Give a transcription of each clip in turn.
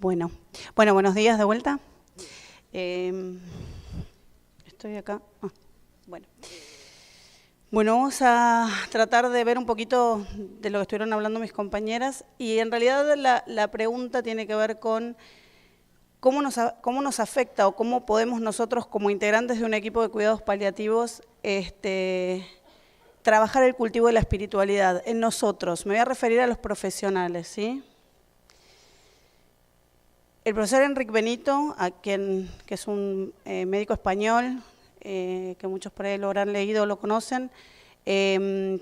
Bueno, buenos días de vuelta. Estoy acá. Bueno, vamos a tratar de ver un poquito de lo que estuvieron hablando mis compañeras y en realidad la pregunta tiene que ver con cómo nos afecta o cómo podemos nosotros como integrantes de un equipo de cuidados paliativos trabajar el cultivo de la espiritualidad en nosotros. Me voy a referir a los profesionales, ¿sí? El profesor Enric Benito, que es un médico español, que muchos por ahí lo habrán leído o lo conocen,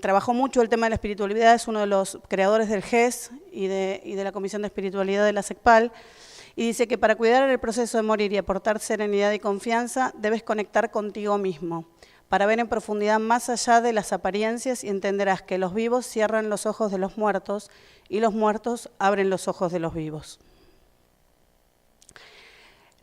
trabajó mucho el tema de la espiritualidad, es uno de los creadores del GES y de la Comisión de Espiritualidad de la SECPAL, y dice que para cuidar el proceso de morir y aportar serenidad y confianza, debes conectar contigo mismo, para ver en profundidad más allá de las apariencias y entenderás que los vivos cierran los ojos de los muertos y los muertos abren los ojos de los vivos.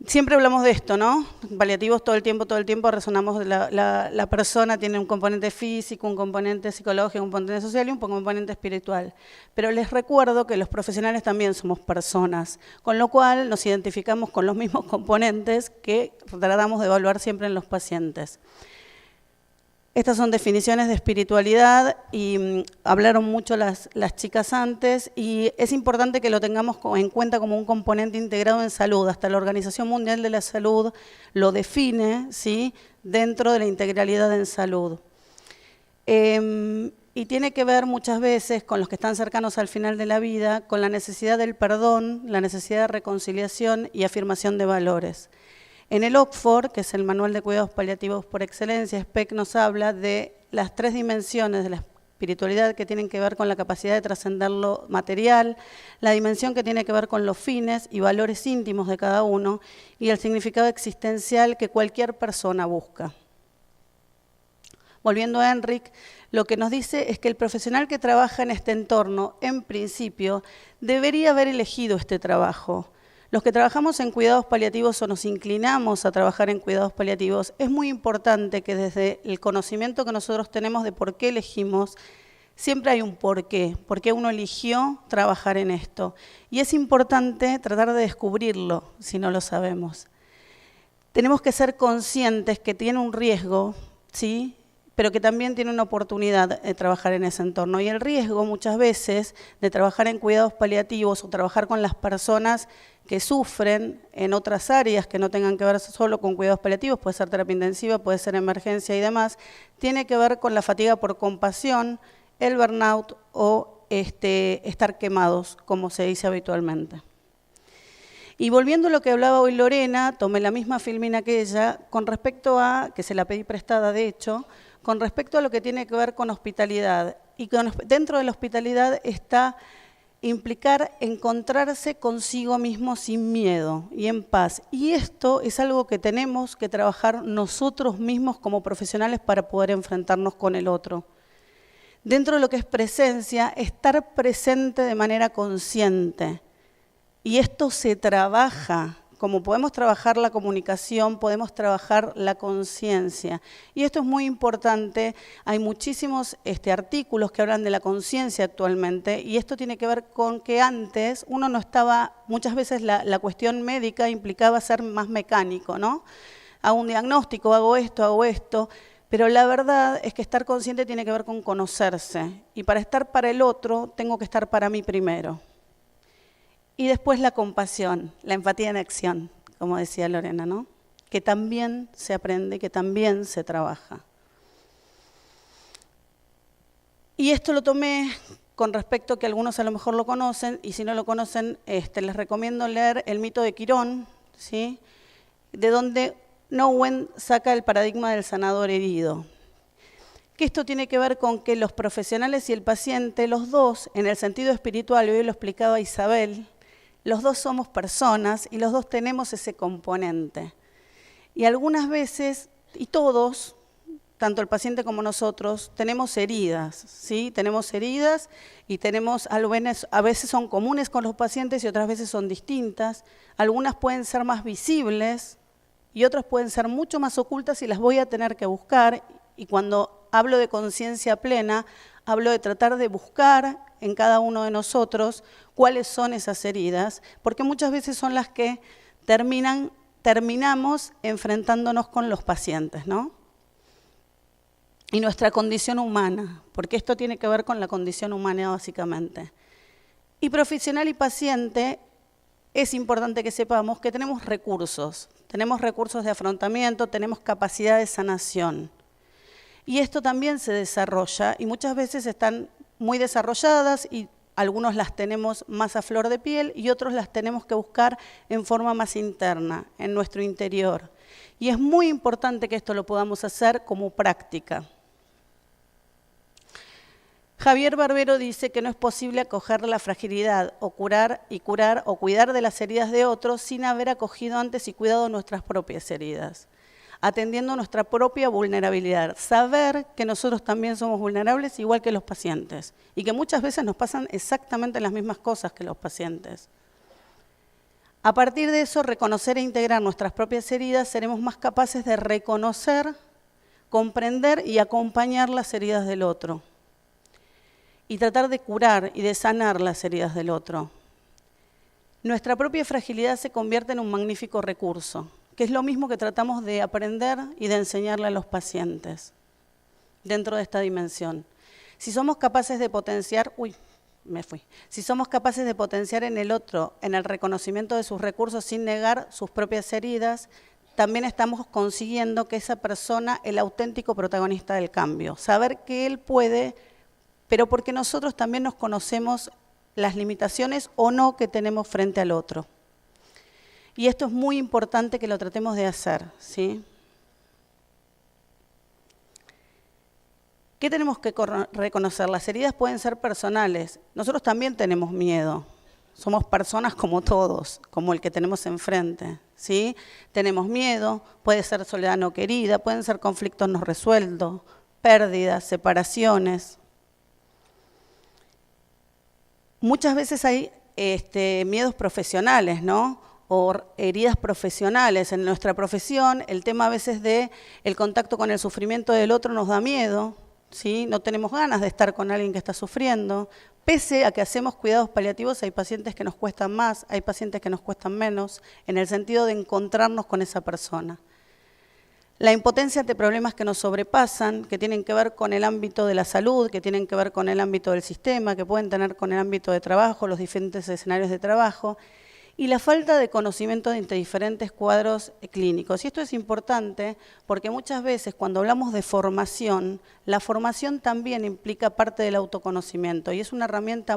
Siempre hablamos de esto, ¿no? Paliativos todo el tiempo resonamos, la persona tiene un componente físico, un componente psicológico, un componente social y un componente espiritual. Pero les recuerdo que los profesionales también somos personas, con lo cual nos identificamos con los mismos componentes que tratamos de evaluar siempre en los pacientes. Estas son definiciones de espiritualidad y hablaron mucho las chicas antes y es importante que lo tengamos en cuenta como un componente integrado en salud. Hasta la Organización Mundial de la Salud lo define, ¿sí?, dentro de la integralidad en salud. Y tiene que ver muchas veces con los que están cercanos al final de la vida, con la necesidad del perdón, la necesidad de reconciliación y afirmación de valores. En el Oxford, que es el manual de cuidados paliativos por excelencia, Speck nos habla de las 3 dimensiones de la espiritualidad que tienen que ver con la capacidad de trascender lo material, la dimensión que tiene que ver con los fines y valores íntimos de cada uno y el significado existencial que cualquier persona busca. Volviendo a Enric, lo que nos dice es que el profesional que trabaja en este entorno, en principio, debería haber elegido este trabajo. Los que trabajamos en cuidados paliativos o nos inclinamos a trabajar en cuidados paliativos, es muy importante que desde el conocimiento que nosotros tenemos de por qué elegimos, siempre hay un por qué uno eligió trabajar en esto. Y es importante tratar de descubrirlo si no lo sabemos. Tenemos que ser conscientes que tiene un riesgo, ¿sí?, pero que también tiene una oportunidad de trabajar en ese entorno. Y el riesgo muchas veces de trabajar en cuidados paliativos o trabajar con las personas que sufren en otras áreas que no tengan que ver solo con cuidados paliativos, puede ser terapia intensiva, puede ser emergencia y demás, tiene que ver con la fatiga por compasión, el burnout o estar quemados, como se dice habitualmente. Y volviendo a lo que hablaba hoy Lorena, tomé la misma filmina que ella, con respecto a, que se la pedí prestada de hecho, con respecto a lo que tiene que ver con hospitalidad. Y dentro de la hospitalidad está implicar encontrarse consigo mismo sin miedo y en paz. Y esto es algo que tenemos que trabajar nosotros mismos como profesionales para poder enfrentarnos con el otro. Dentro de lo que es presencia, estar presente de manera consciente. Y esto se trabaja. Como podemos trabajar la comunicación, podemos trabajar la conciencia. Y esto es muy importante. Hay muchísimos artículos que hablan de la conciencia actualmente y esto tiene que ver con que antes uno no estaba, muchas veces la cuestión médica implicaba ser más mecánico, ¿no? Hago un diagnóstico, hago esto, pero la verdad es que estar consciente tiene que ver con conocerse. Y para estar para el otro, tengo que estar para mí primero. Y después la compasión, la empatía en acción, como decía Lorena, ¿no? Que también se aprende, que también se trabaja. Y esto lo tomé con respecto a que algunos a lo mejor lo conocen, y si no lo conocen, les recomiendo leer El mito de Quirón, ¿sí?, de donde Nowen saca el paradigma del sanador herido. Que esto tiene que ver con que los profesionales y el paciente, los dos, en el sentido espiritual, y hoy lo explicaba Isabel, los dos somos personas y los dos tenemos ese componente. Y algunas veces, y todos, tanto el paciente como nosotros, tenemos heridas, ¿sí? Tenemos heridas y a veces son comunes con los pacientes y otras veces son distintas. Algunas pueden ser más visibles y otras pueden ser mucho más ocultas y las voy a tener que buscar. Y cuando hablo de conciencia plena, hablo de tratar de buscar en cada uno de nosotros cuáles son esas heridas, porque muchas veces son las que terminamos enfrentándonos con los pacientes, ¿no? Y nuestra condición humana, porque esto tiene que ver con la condición humana básicamente. Y profesional y paciente, es importante que sepamos que tenemos recursos de afrontamiento, tenemos capacidad de sanación. Y esto también se desarrolla y muchas veces están muy desarrolladas y algunos las tenemos más a flor de piel y otros las tenemos que buscar en forma más interna, en nuestro interior. Y es muy importante que esto lo podamos hacer como práctica. Javier Barbero dice que no es posible acoger la fragilidad o curar o cuidar de las heridas de otros sin haber acogido antes y cuidado nuestras propias heridas, atendiendo nuestra propia vulnerabilidad. Saber que nosotros también somos vulnerables igual que los pacientes y que muchas veces nos pasan exactamente las mismas cosas que los pacientes. A partir de eso, reconocer e integrar nuestras propias heridas, seremos más capaces de reconocer, comprender y acompañar las heridas del otro. Y tratar de curar y de sanar las heridas del otro. Nuestra propia fragilidad se convierte en un magnífico recurso, que es lo mismo que tratamos de aprender y de enseñarle a los pacientes dentro de esta dimensión. Si somos capaces de potenciar, si somos capaces de potenciar en el otro, en el reconocimiento de sus recursos sin negar sus propias heridas, también estamos consiguiendo que esa persona, el auténtico protagonista del cambio, saber que él puede, pero porque nosotros también nos conocemos las limitaciones o no que tenemos frente al otro. Y esto es muy importante que lo tratemos de hacer, ¿sí? ¿Qué tenemos que reconocer? Las heridas pueden ser personales. Nosotros también tenemos miedo. Somos personas como todos, como el que tenemos enfrente, ¿sí? Tenemos miedo, puede ser soledad no querida, pueden ser conflictos no resueltos, pérdidas, separaciones. Muchas veces hay miedos profesionales, ¿no? O heridas profesionales. En nuestra profesión, el tema a veces de el contacto con el sufrimiento del otro nos da miedo, ¿sí? No tenemos ganas de estar con alguien que está sufriendo. Pese a que hacemos cuidados paliativos, hay pacientes que nos cuestan más, hay pacientes que nos cuestan menos, en el sentido de encontrarnos con esa persona. La impotencia ante problemas que nos sobrepasan, que tienen que ver con el ámbito de la salud, que tienen que ver con el ámbito del sistema, que pueden tener con el ámbito de trabajo, los diferentes escenarios de trabajo, y la falta de conocimiento de diferentes cuadros clínicos. Y esto es importante porque muchas veces cuando hablamos de formación, la formación también implica parte del autoconocimiento y es una herramienta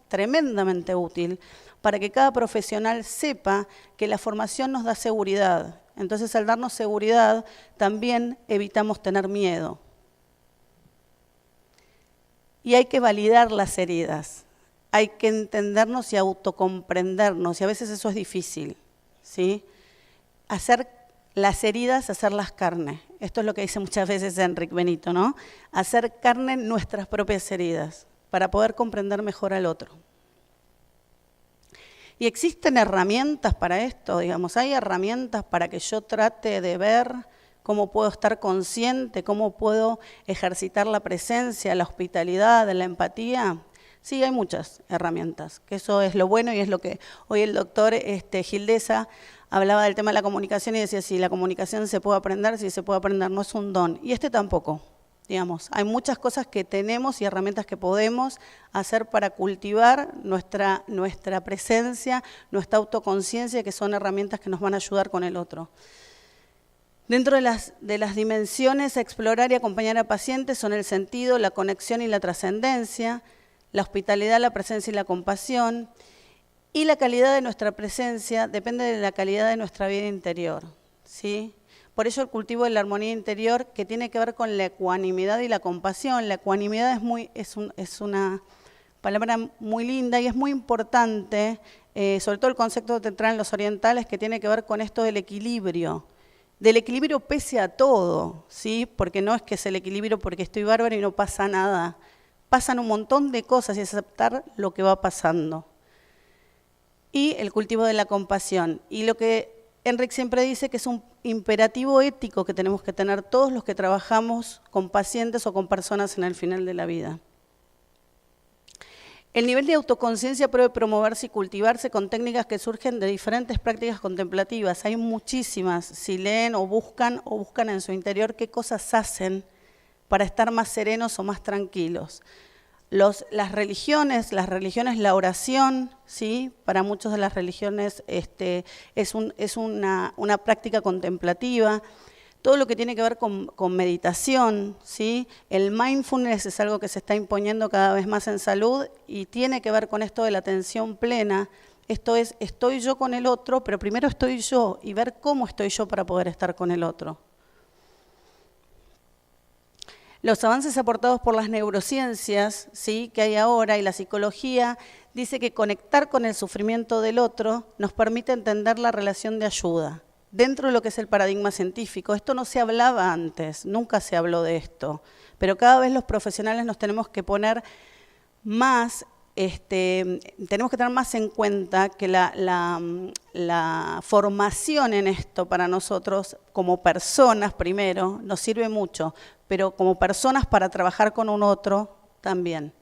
tremendamente útil para que cada profesional sepa que la formación nos da seguridad. Entonces, al darnos seguridad, también evitamos tener miedo. Y hay que validar las heridas. Hay que entendernos y autocomprendernos, y a veces eso es difícil, ¿sí? Hacer las heridas, hacerlas carne. Esto es lo que dice muchas veces Enrique Benito, ¿no? Hacer carne nuestras propias heridas, para poder comprender mejor al otro. Y existen herramientas para esto, digamos, hay herramientas para que yo trate de ver cómo puedo estar consciente, cómo puedo ejercitar la presencia, la hospitalidad, la empatía. Sí, hay muchas herramientas, que eso es lo bueno y es lo que hoy el doctor Gildesa hablaba del tema de la comunicación y decía, si la comunicación se puede aprender, si se puede aprender, no es un don. Y tampoco, digamos. Hay muchas cosas que tenemos y herramientas que podemos hacer para cultivar nuestra presencia, nuestra autoconciencia, que son herramientas que nos van a ayudar con el otro. Dentro de las dimensiones a explorar y acompañar a pacientes son el sentido, la conexión y la trascendencia, la hospitalidad, la presencia y la compasión, y la calidad de nuestra presencia depende de la calidad de nuestra vida interior, ¿sí? Por ello el cultivo de la armonía interior, que tiene que ver con la ecuanimidad y la compasión. La ecuanimidad es una palabra muy linda y es muy importante, sobre todo el concepto que traen los orientales, que tiene que ver con esto del equilibrio pese a todo, ¿sí? Porque no es que es el equilibrio porque estoy bárbaro y no pasa nada. Pasan un montón de cosas y aceptar lo que va pasando. Y el cultivo de la compasión. Y lo que Enrique siempre dice que es un imperativo ético que tenemos que tener todos los que trabajamos con pacientes o con personas en el final de la vida. El nivel de autoconciencia puede promoverse y cultivarse con técnicas que surgen de diferentes prácticas contemplativas. Hay muchísimas, si leen o buscan en su interior qué cosas hacen para estar más serenos o más tranquilos. Las religiones, la oración, ¿sí? Para muchas de las religiones es una práctica contemplativa. Todo lo que tiene que ver con meditación, ¿sí? El mindfulness es algo que se está imponiendo cada vez más en salud y tiene que ver con esto de la atención plena. Esto es, estoy yo con el otro, pero primero estoy yo y ver cómo estoy yo para poder estar con el otro. Los avances aportados por las neurociencias, ¿sí? Que hay ahora y la psicología dice que conectar con el sufrimiento del otro nos permite entender la relación de ayuda. Dentro de lo que es el paradigma científico, esto no se hablaba antes, nunca se habló de esto, pero cada vez los profesionales nos tenemos que poner más, tenemos que tener más en cuenta que la formación en esto para nosotros, como personas primero, nos sirve mucho, pero como personas para trabajar con un otro también.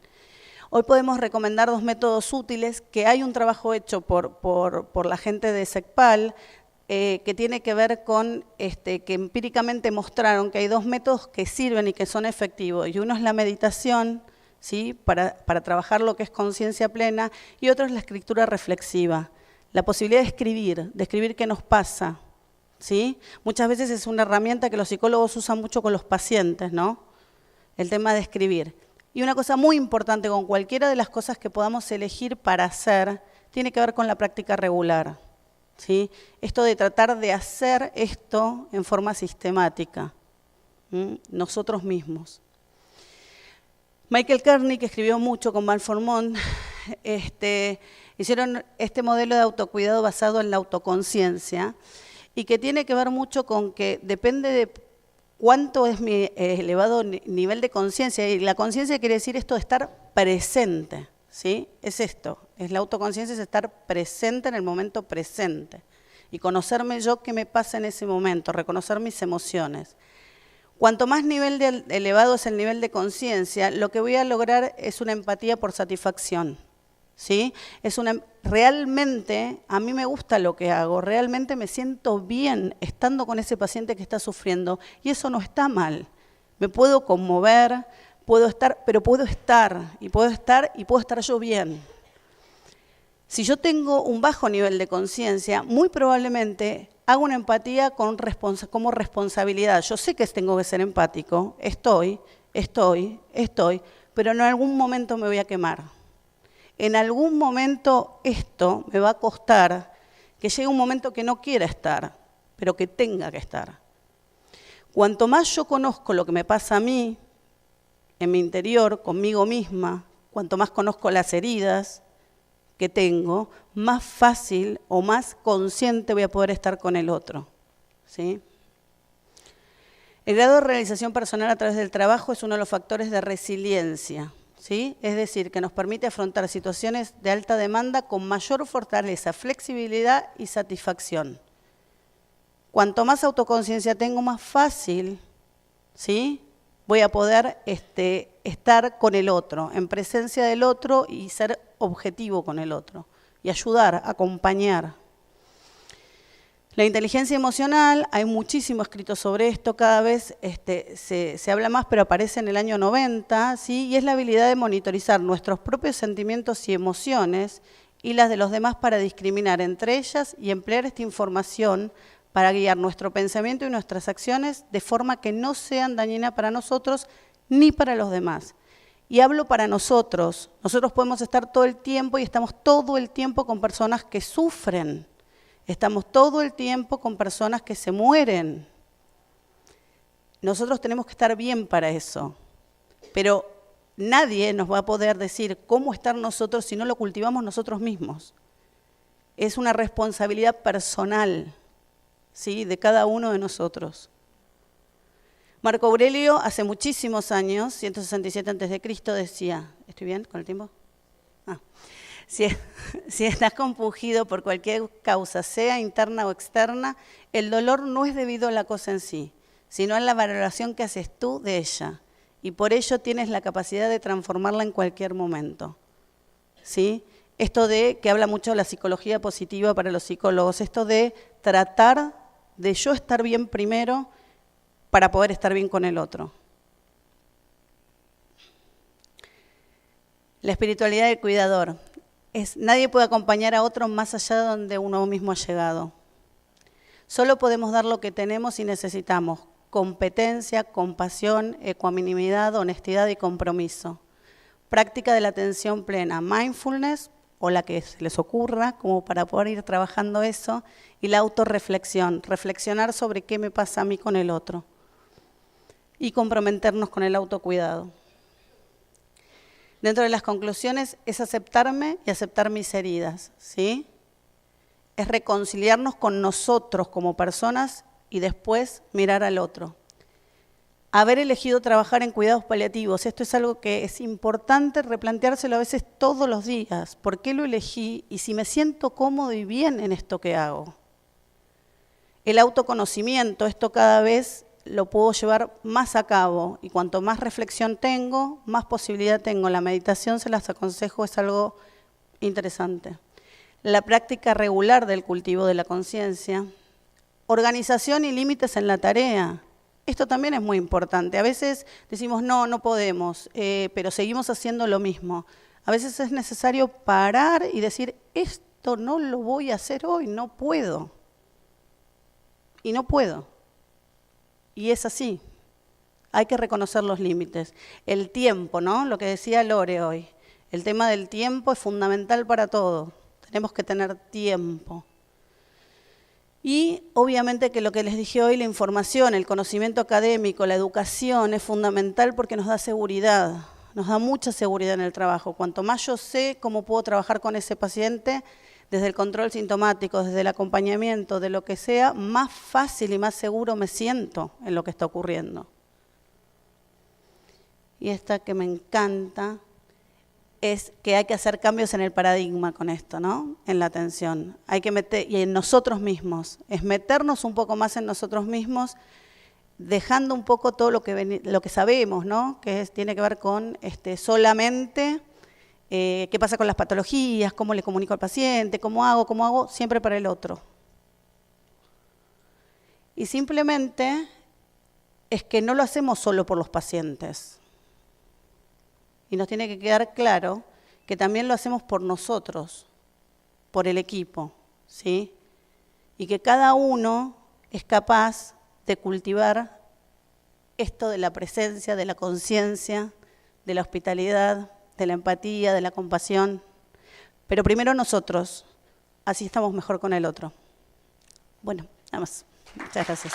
Hoy podemos recomendar 2 métodos útiles, que hay un trabajo hecho por la gente de SECPAL, que tiene que ver con que empíricamente mostraron que hay 2 métodos que sirven y que son efectivos. Y uno es la meditación, ¿sí? para trabajar lo que es conciencia plena, y otro es la escritura reflexiva, la posibilidad de escribir qué nos pasa. ¿Sí? Muchas veces es una herramienta que los psicólogos usan mucho con los pacientes, ¿no? El tema de escribir. Y una cosa muy importante con cualquiera de las cosas que podamos elegir para hacer, tiene que ver con la práctica regular. ¿Sí? Esto de tratar de hacer esto en forma sistemática, nosotros mismos. Michael Kearney, que escribió mucho con Malformont, hicieron este modelo de autocuidado basado en la autoconciencia y que tiene que ver mucho con que depende de cuánto es mi elevado nivel de conciencia, y la conciencia quiere decir esto de estar presente. ¿Sí? Es esto, es la autoconciencia, es estar presente en el momento presente y conocerme yo qué me pasa en ese momento, reconocer mis emociones. Cuanto más elevado es el nivel de conciencia, lo que voy a lograr es una empatía por satisfacción. ¿Sí? Realmente a mí me gusta lo que hago, realmente me siento bien estando con ese paciente que está sufriendo y eso no está mal. Me puedo conmover, puedo estar yo bien. Si yo tengo un bajo nivel de conciencia, muy probablemente hago una empatía como responsabilidad. Yo sé que tengo que ser empático, estoy, pero en algún momento me voy a quemar. En algún momento esto me va a costar que llegue un momento que no quiera estar, pero que tenga que estar. Cuanto más yo conozco lo que me pasa a mí, en mi interior, conmigo misma, cuanto más conozco las heridas que tengo, más fácil o más consciente voy a poder estar con el otro. ¿Sí? El grado de realización personal a través del trabajo es uno de los factores de resiliencia. ¿Sí? Es decir, que nos permite afrontar situaciones de alta demanda con mayor fortaleza, flexibilidad y satisfacción. Cuanto más autoconciencia tengo, más fácil, ¿sí? Voy a poder estar con el otro, en presencia del otro y ser objetivo con el otro, y ayudar, acompañar. La inteligencia emocional, hay muchísimo escrito sobre esto, cada vez se habla más, pero aparece en el año 90, ¿sí? Y es la habilidad de monitorizar nuestros propios sentimientos y emociones y las de los demás para discriminar entre ellas y emplear esta información para guiar nuestro pensamiento y nuestras acciones de forma que no sean dañinas para nosotros ni para los demás. Y hablo para nosotros podemos estar todo el tiempo y estamos todo el tiempo con personas que sufren. Estamos todo el tiempo con personas que se mueren. Nosotros tenemos que estar bien para eso. Pero nadie nos va a poder decir cómo estar nosotros si no lo cultivamos nosotros mismos. Es una responsabilidad personal, ¿sí? De cada uno de nosotros. Marco Aurelio, hace muchísimos años, 167 a.C., decía, ¿estoy bien con el tiempo? Si estás compungido por cualquier causa, sea interna o externa, el dolor no es debido a la cosa en sí, sino a la valoración que haces tú de ella. Y por ello tienes la capacidad de transformarla en cualquier momento. ¿sí? Esto de, que habla mucho de la psicología positiva para los psicólogos, esto de tratar de yo estar bien primero para poder estar bien con el otro. La espiritualidad del cuidador. Nadie puede acompañar a otro más allá de donde uno mismo ha llegado. Solo podemos dar lo que tenemos y necesitamos: competencia, compasión, ecuanimidad, honestidad y compromiso. Práctica de la atención plena, mindfulness, o la que se les ocurra, como para poder ir trabajando eso, y la autorreflexión, reflexionar sobre qué me pasa a mí con el otro, y comprometernos con el autocuidado. Dentro de las conclusiones es aceptarme y aceptar mis heridas, ¿sí? Es reconciliarnos con nosotros como personas y después mirar al otro. Haber elegido trabajar en cuidados paliativos, esto es algo que es importante replanteárselo a veces todos los días. ¿Por qué lo elegí? Y si me siento cómodo y bien en esto que hago. El autoconocimiento, esto cada vez lo puedo llevar más a cabo, y cuanto más reflexión tengo, más posibilidad tengo. La meditación, se las aconsejo, es algo interesante. La práctica regular del cultivo de la conciencia. Organización y límites en la tarea. Esto también es muy importante. A veces decimos, no podemos, pero seguimos haciendo lo mismo. A veces es necesario parar y decir, esto no lo voy a hacer hoy, no puedo. Y no puedo. Y es así. Hay que reconocer los límites. El tiempo, ¿no? Lo que decía Lore hoy. El tema del tiempo es fundamental para todo. Tenemos que tener tiempo. Y obviamente que lo que les dije hoy, la información, el conocimiento académico, la educación es fundamental porque nos da seguridad, nos da mucha seguridad en el trabajo. Cuanto más yo sé cómo puedo trabajar con ese paciente, desde el control sintomático, desde el acompañamiento, de lo que sea, más fácil y más seguro me siento en lo que está ocurriendo. Y esta que me encanta es que hay que hacer cambios en el paradigma con esto, ¿no? En la atención. Hay que meter, y en nosotros mismos, es meternos un poco más en nosotros mismos, dejando un poco todo lo que sabemos, ¿no? Que tiene que ver con solamente qué pasa con las patologías, cómo le comunico al paciente, cómo hago, siempre para el otro. Y simplemente es que no lo hacemos solo por los pacientes. Y nos tiene que quedar claro que también lo hacemos por nosotros, por el equipo, ¿sí? Y que cada uno es capaz de cultivar esto de la presencia, de la conciencia, de la hospitalidad, de la empatía, de la compasión. Pero primero nosotros, así estamos mejor con el otro. Bueno, nada más. Muchas gracias.